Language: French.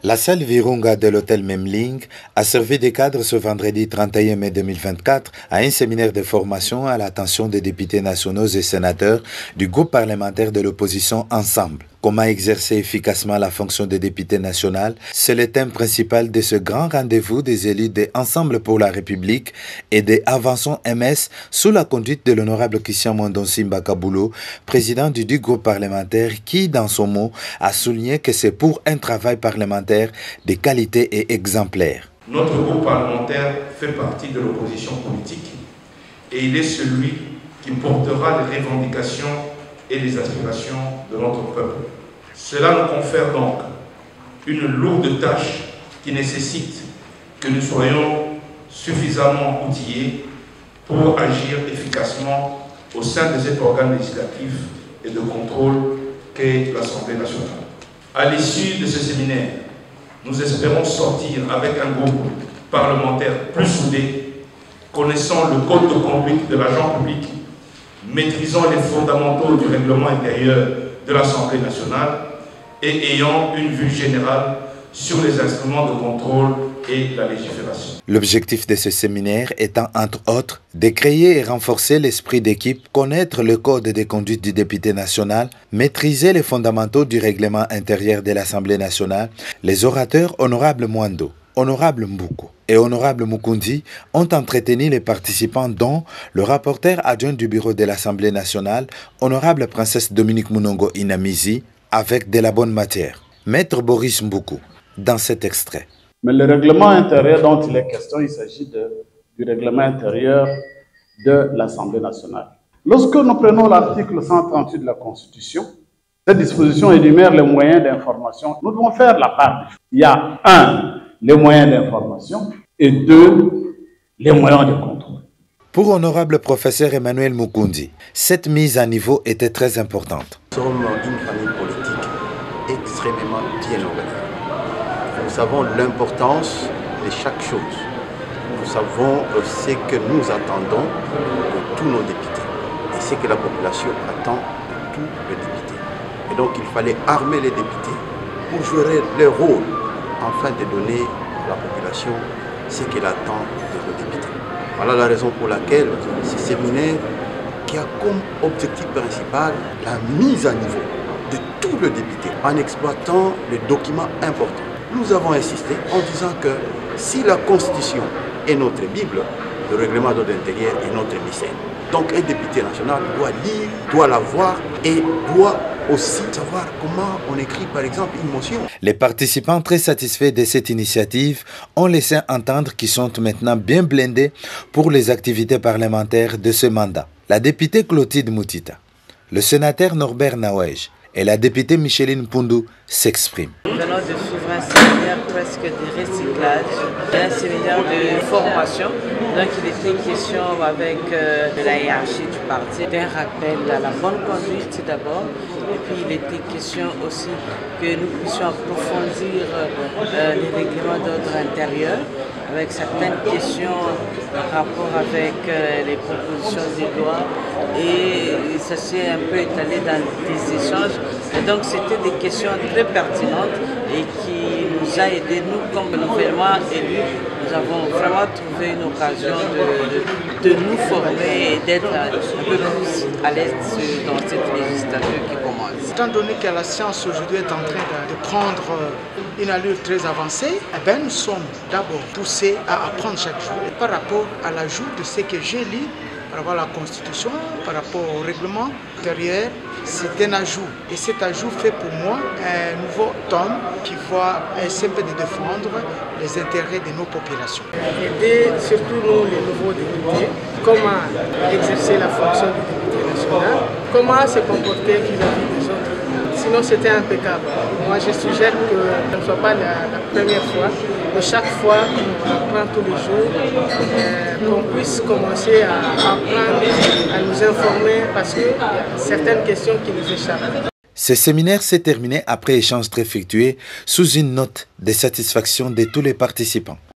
La salle Virunga de l'hôtel Memling a servi de cadre ce vendredi 31 mai 2024 à un séminaire de formation à l'attention des députés nationaux et sénateurs du groupe parlementaire de l'opposition Ensemble. Comment exercer efficacement la fonction de député national, c'est le thème principal de ce grand rendez-vous des élus de Ensemble pour la République et des Avançons MS sous la conduite de l'honorable Christian Mondonsi Mbakabulo, président du groupe parlementaire qui, dans son mot, a souligné que c'est pour un travail parlementaire de qualité et exemplaire. Notre groupe parlementaire fait partie de l'opposition politique et il est celui qui portera les revendications et les aspirations de notre peuple. Cela nous confère donc une lourde tâche qui nécessite que nous soyons suffisamment outillés pour agir efficacement au sein de cet organe législatif et de contrôle qu'est l'Assemblée nationale. À l'issue de ce séminaire, nous espérons sortir avec un groupe parlementaire plus soudé, connaissant le code de conduite de l'agent public, maîtrisant les fondamentaux du règlement intérieur de l'Assemblée nationale et ayant une vue générale sur les instruments de contrôle et la légifération. L'objectif de ce séminaire étant, entre autres, de créer et renforcer l'esprit d'équipe, connaître le code de conduite du député national, maîtriser les fondamentaux du règlement intérieur de l'Assemblée nationale. Les orateurs honorable Mwando, honorable Mbouko et honorable Mukundi ont entretenu les participants dont le rapporteur adjoint du bureau de l'Assemblée nationale, honorable princesse Dominique Munongo Inamizi, avec de la bonne matière. Maître Boris Mbouko, dans cet extrait. Mais le règlement intérieur dont il est question, il s'agit du règlement intérieur de l'Assemblée nationale. Lorsque nous prenons l'article 138 de la Constitution, cette disposition énumère les moyens d'information. Nous devons faire la part. Il y a 1, les moyens d'information et 2, les moyens de contrôle. Pour honorable professeur Emmanuel Mukundi, cette mise à niveau était très importante. Nous sommes une famille politique extrêmement bien organisée. Nous savons l'importance de chaque chose. Nous savons ce que nous attendons de tous nos députés et ce que la population attend de tous les députés. Et donc il fallait armer les députés pour jouer leur rôle afin de donner à la population ce qu'elle attend de nos députés. Voilà la raison pour laquelle ce séminaire qui a comme objectif principal la mise à niveau de tous les députés en exploitant les documents importants. Nous avons insisté en disant que si la Constitution est notre Bible, le règlement d'ordre intérieur est notre missel. Donc un député national doit lire, doit la voir et doit aussi savoir comment on écrit par exemple une motion. Les participants très satisfaits de cette initiative ont laissé entendre qu'ils sont maintenant bien blindés pour les activités parlementaires de ce mandat. La députée Clotilde Moutita, le sénateur Norbert Nawej et la députée Micheline Poundou s'expriment. Nous venons de suivre un séminaire presque de recyclage, un séminaire de formation. Donc il était question avec la hiérarchie du parti d'un rappel à la bonne conduite d'abord. Et puis il était question aussi que nous puissions approfondir les règlements d'ordre intérieur avec certaines questions en rapport avec les propositions de loi. Et ça s'est un peu étalé dans des échanges. Et donc c'était des questions très pertinentes et qui nous a aidés, nous comme gouvernement élus, nous avons vraiment trouvé une occasion de nous former et d'être un peu plus à l'aise dans cette législature qui commence. Étant donné que la science aujourd'hui est en train de prendre une allure très avancée, nous sommes d'abord poussés à apprendre chaque jour. Et par rapport à l'ajout de ce que j'ai lu, par rapport à la Constitution, par rapport au règlement intérieur, c'est un ajout. Et cet ajout fait pour moi un nouveau tome qui va essayer de défendre les intérêts de nos populations. Aider surtout nous, les nouveaux députés, comment exercer la fonction du député national, comment se comporter vis-à-vis des autres. Sinon c'était impeccable. Moi je suggère que ce ne soit pas la première fois, mais chaque fois qu'on apprend tous les jours, qu'on puisse commencer à apprendre, à nous informer parce qu'il y a certaines questions qui nous échappent. Ce séminaire s'est terminé après échange très fructueux sous une note de satisfaction de tous les participants.